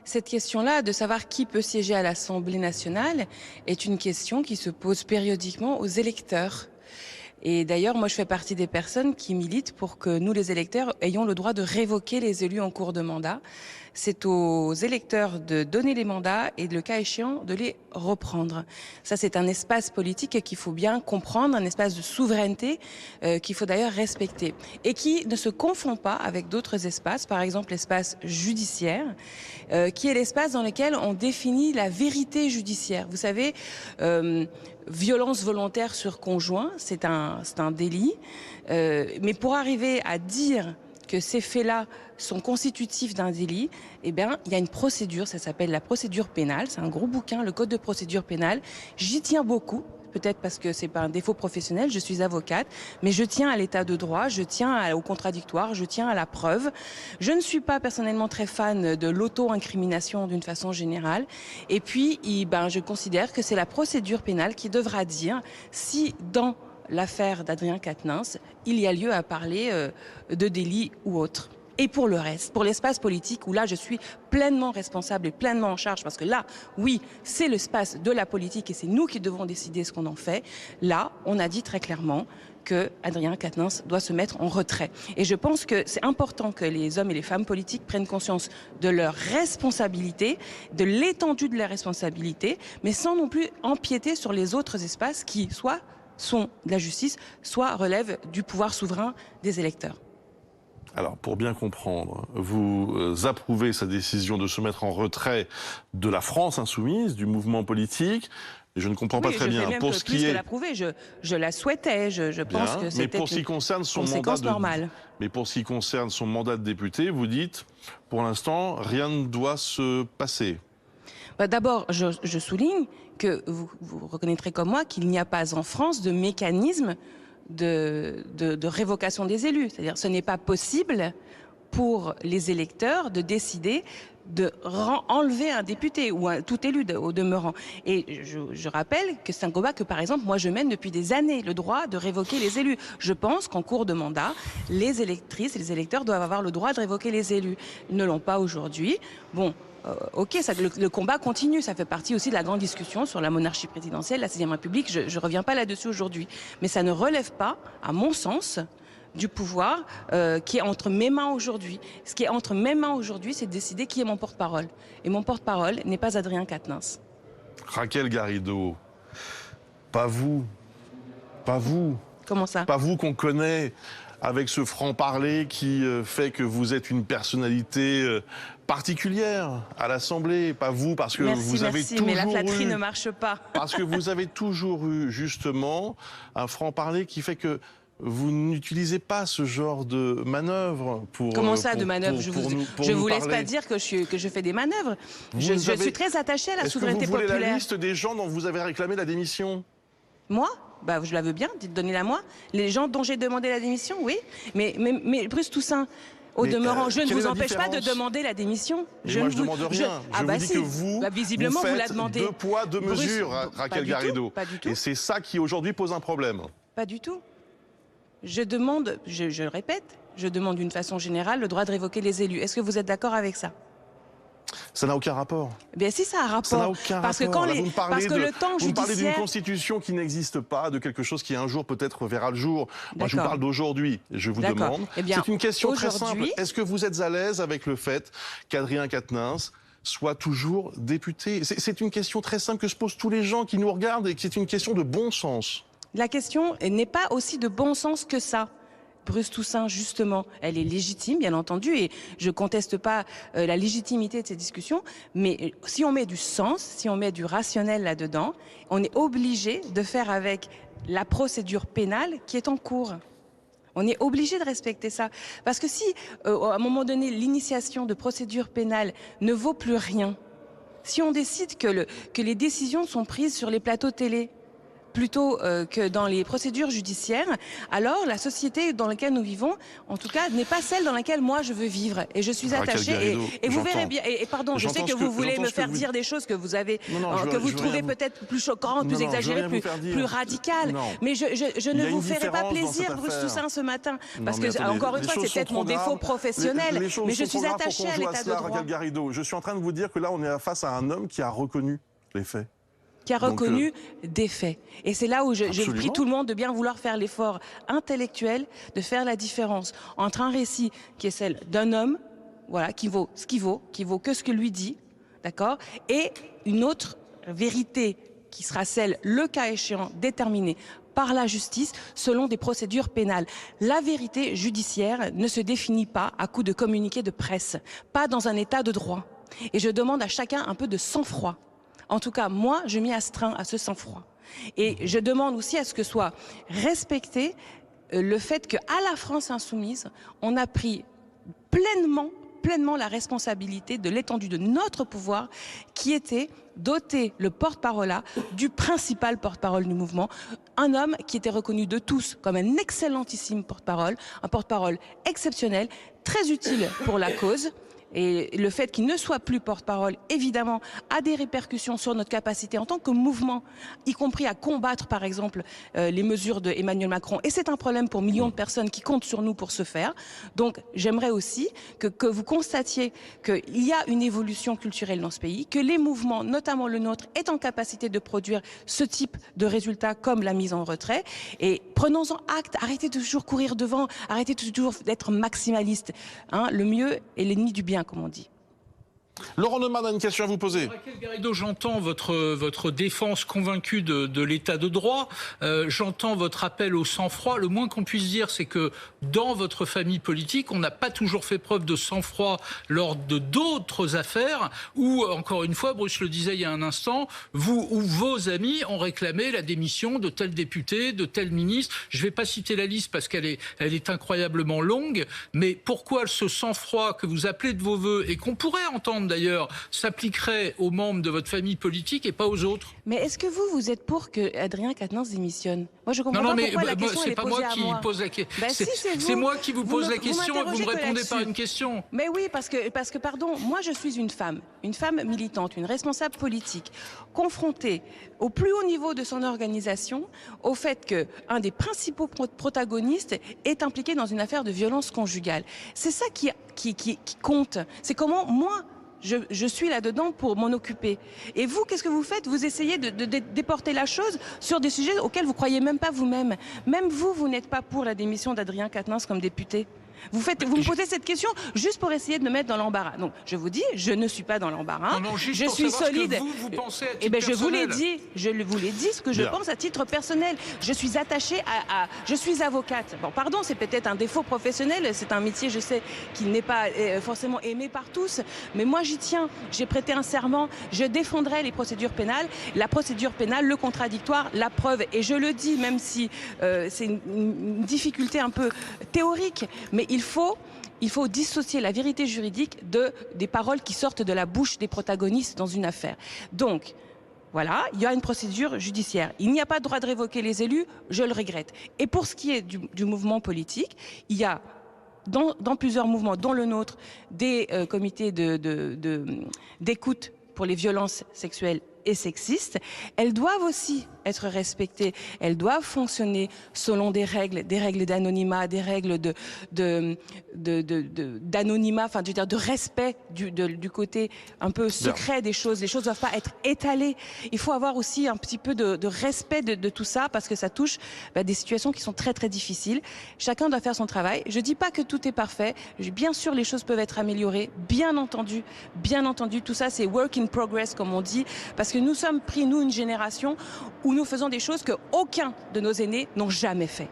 Cette question-là, de savoir qui peut siéger à l'Assemblée nationale, est une question qui se pose périodiquement aux électeurs. Et d'ailleurs, moi, je fais partie des personnes qui militent pour que nous, les électeurs, ayons le droit de révoquer les élus en cours de mandat. C'est aux électeurs de donner les mandats et, le cas échéant, de les reprendre. Ça, c'est un espace politique qu'il faut bien comprendre, un espace de souveraineté qu'il faut d'ailleurs respecter. Et qui ne se confond pas avec d'autres espaces, par exemple l'espace judiciaire, qui est l'espace dans lequel on définit la vérité judiciaire. Vous savez, violence volontaire sur conjoint, c'est un délit. Mais pour arriver à dire que ces faits-là sont constitutifs d'un délit, eh bien, il y a une procédure, ça s'appelle la procédure pénale. C'est un gros bouquin, le code de procédure pénale. J'y tiens beaucoup. Peut-être parce que c'est pas un défaut professionnel, je suis avocate, mais je tiens à l'état de droit, je tiens au contradictoire, je tiens à la preuve. Je ne suis pas personnellement très fan de l'auto-incrimination d'une façon générale. Et puis, je considère que c'est la procédure pénale qui devra dire si dans l'affaire d'Adrien Quatennens, il y a lieu à parler de délit ou autre. Et pour le reste, pour l'espace politique, où là je suis pleinement responsable et pleinement en charge, parce que là, oui, c'est l'espace de la politique et c'est nous qui devons décider ce qu'on en fait. Là, on a dit très clairement que Adrien Quatennens doit se mettre en retrait. Et je pense que c'est important que les hommes et les femmes politiques prennent conscience de leur responsabilité, de l'étendue de la responsabilité, mais sans non plus empiéter sur les autres espaces qui, soit sont de la justice, soit relèvent du pouvoir souverain des électeurs. Alors, pour bien comprendre, vous approuvez sa décision de se mettre en retrait de la France insoumise, du mouvement politique. Et je ne comprends pas très bien. Pour ce qui est, je la souhaitais. Je pense que c'était une conséquence normale. Mais pour ce qui concerne son mandat de député, vous dites, pour l'instant, rien ne doit se passer. D'abord, je souligne que vous reconnaîtrez comme moi qu'il n'y a pas en France de mécanisme de révocation des élus. C'est-à-dire ce n'est pas possible pour les électeurs de décider de enlever un député ou tout élu au demeurant. Et je rappelle que c'est un combat que, par exemple, moi je mène depuis des années, le droit de révoquer les élus. Je pense qu'en cours de mandat, les électrices et les électeurs doivent avoir le droit de révoquer les élus. Ils ne l'ont pas aujourd'hui. Bon, ok, le combat continue, ça fait partie aussi de la grande discussion sur la monarchie présidentielle, la 6e République, je ne reviens pas là-dessus aujourd'hui. Mais ça ne relève pas, à mon sens, du pouvoir qui est entre mes mains aujourd'hui. Ce qui est entre mes mains aujourd'hui, c'est de décider qui est mon porte-parole. Et mon porte-parole n'est pas Adrien Quatennens. Raquel Garrido, pas vous. Pas vous. Comment ça? Pas vous qu'on connaît avec ce franc-parler qui fait que vous êtes une personnalité particulière à l'Assemblée. Pas vous, parce que vous avez toujours mais la flatterie ne marche pas. Parce que vous avez toujours eu, justement, un franc-parler qui fait que vous n'utilisez pas ce genre de manœuvre pour... Comment ça, de manœuvre? Je vous laisse pas dire que je fais des manœuvres. Je suis très attachée à la souveraineté populaire. Est-ce que vous voulez la liste des gens dont vous avez réclamé la démission? Moi? Je la veux bien, donnez-la moi. Les gens dont j'ai demandé la démission, oui. Mais Bruce Toussaint, au demeurant, je ne vous empêche pas de demander la démission. Moi, je ne demande rien. Je vous dis que vous, visiblement, vous vous la faites demandez. 2 poids, 2 mesures, Raquel Garrido. Pas du tout. Et c'est ça qui, aujourd'hui, pose un problème. Pas du tout. Je demande, je répète, je demande d'une façon générale le droit de révoquer les élus. Est-ce que vous êtes d'accord avec ça? Ça n'a aucun rapport. Bien si, ça a un rapport. Ça n'a aucun parce rapport. Que parce que le temps vous me parlez d'une judiciaire... constitution qui n'existe pas, de quelque chose qui un jour peut-être verra le jour. Moi, je vous parle d'aujourd'hui. Je vous demande. C'est une question très simple. Est-ce que vous êtes à l'aise avec le fait qu'Adrien Quatennens soit toujours député? C'est une question très simple que se posent tous les gens qui nous regardent et c'est une question de bon sens. La question n'est pas aussi de bon sens que ça. Bruce Toussaint, justement, elle est légitime, bien entendu, et je conteste pas la légitimité de ces discussions, mais si on met du sens, si on met du rationnel là-dedans, on est obligé de faire avec la procédure pénale qui est en cours. On est obligé de respecter ça. Parce que si, à un moment donné, l'initiation de procédure pénale ne vaut plus rien, si on décide que les décisions sont prises sur les plateaux télé, plutôt que dans les procédures judiciaires, alors la société dans laquelle nous vivons, en tout cas, n'est pas celle dans laquelle moi je veux vivre. Et je suis attachée. Et vous verrez bien. Et pardon, je sais que vous voulez me faire dire des choses que vous avez, que vous trouvez peut-être plus choquantes, plus exagérées, plus radicales. Mais je ne vous ferai pas plaisir, Bruce Toussaint, ce matin, parce que encore une fois, c'est peut-être mon défaut professionnel, mais je suis attachée à l'état de droit. Raquel Garrido, je suis en train de vous dire que là, on est face à un homme qui a reconnu les faits. Qui a reconnu des faits. Et c'est là où je prie tout le monde de bien vouloir faire l'effort intellectuel de faire la différence entre un récit qui est celle d'un homme, voilà, qui vaut ce qu'il vaut, qui vaut que ce que lui dit, d'accord, et une autre vérité qui sera celle, le cas échéant, déterminée par la justice selon des procédures pénales. La vérité judiciaire ne se définit pas à coup de communiqué de presse, pas dans un état de droit. Et je demande à chacun un peu de sang-froid. En tout cas, moi, je m'y astreins à ce sang-froid. Et je demande aussi à ce que soit respecté le fait qu'à la France insoumise, on a pris pleinement la responsabilité de l'étendue de notre pouvoir, qui était doter le porte-parole du principal porte-parole du mouvement, un homme qui était reconnu de tous comme un excellentissime porte-parole, un porte-parole exceptionnel, très utile pour la cause. Et le fait qu'il ne soit plus porte-parole, évidemment, a des répercussions sur notre capacité en tant que mouvement, y compris à combattre, par exemple, les mesures d'Emmanuel Macron. Et c'est un problème pour millions de personnes qui comptent sur nous pour ce faire. Donc, j'aimerais aussi que vous constatiez qu'il y a une évolution culturelle dans ce pays, que les mouvements, notamment le nôtre, est en capacité de produire ce type de résultats comme la mise en retrait. Et prenons-en acte, arrêtez de toujours courir devant, arrêtez toujours d'être maximaliste. Hein, le mieux est l'ennemi du bien, comme on dit. Laurent Neumann a une question à vous poser. Raquel Garrido, j'entends votre défense convaincue de l'état de droit. J'entends votre appel au sang-froid. Le moins qu'on puisse dire, c'est que dans votre famille politique, on n'a pas toujours fait preuve de sang-froid lors de d'autres affaires où, encore une fois, Bruce le disait il y a un instant, vous ou vos amis ont réclamé la démission de tel député, de tel ministre. Je ne vais pas citer la liste parce qu'elle est incroyablement longue, mais pourquoi ce sang-froid que vous appelez de vos voeux et qu'on pourrait entendre d'ailleurs, s'appliquerait aux membres de votre famille politique et pas aux autres? Mais est-ce que vous êtes pour que Adrien Quatennens démissionne? Moi, je comprends pas pourquoi la question est posée à moi. C'est moi qui vous pose la question et vous me répondez par une question. Mais oui, parce que pardon, moi je suis une femme militante, une responsable politique, confrontée au plus haut niveau de son organisation au fait qu'un des principaux protagonistes est impliqué dans une affaire de violence conjugale. C'est ça qui compte. C'est comment moi, je suis là-dedans pour m'en occuper. Et vous, qu'est-ce que vous faites? Vous essayez de déporter la chose sur des sujets auxquels vous croyez même pas vous-même. Même vous n'êtes pas pour la démission d'Adrien Quatennens comme député. Vous me posez cette question juste pour essayer de me mettre dans l'embarras. Donc, je vous dis, je ne suis pas dans l'embarras. Je suis solide. Vous pensez à titre je vous l'ai dit, ce que je pense à titre personnel. Je suis attachée je suis avocate. Bon, pardon, c'est peut-être un défaut professionnel. C'est un métier, je sais, qui n'est pas forcément aimé par tous. Mais moi, j'y tiens. J'ai prêté un serment. Je défendrai les procédures pénales. La procédure pénale, le contradictoire, la preuve. Et je le dis, même si c'est une difficulté un peu théorique, mais il faut dissocier la vérité juridique des paroles qui sortent de la bouche des protagonistes dans une affaire. Donc, voilà, il y a une procédure judiciaire. Il n'y a pas de droit de révoquer les élus, je le regrette. Et pour ce qui est du mouvement politique, il y a dans plusieurs mouvements, dont le nôtre, des comités d'écoute pour les violences sexuelles et sexistes. Elles doivent aussi être respectées. Elles doivent fonctionner selon des règles d'anonymat, des règles d'anonymat, enfin, je veux dire, de respect du côté un peu secret des choses. Les choses ne doivent pas être étalées. Il faut avoir aussi un petit peu de respect de tout ça parce que ça touche des situations qui sont très, très difficiles. Chacun doit faire son travail. Je dis pas que tout est parfait. Bien sûr, les choses peuvent être améliorées. Bien entendu, tout ça, c'est work in progress, comme on dit, parce que nous sommes pris, nous, une génération où nous faisons des choses qu'aucun de nos aînés n'ont jamais fait.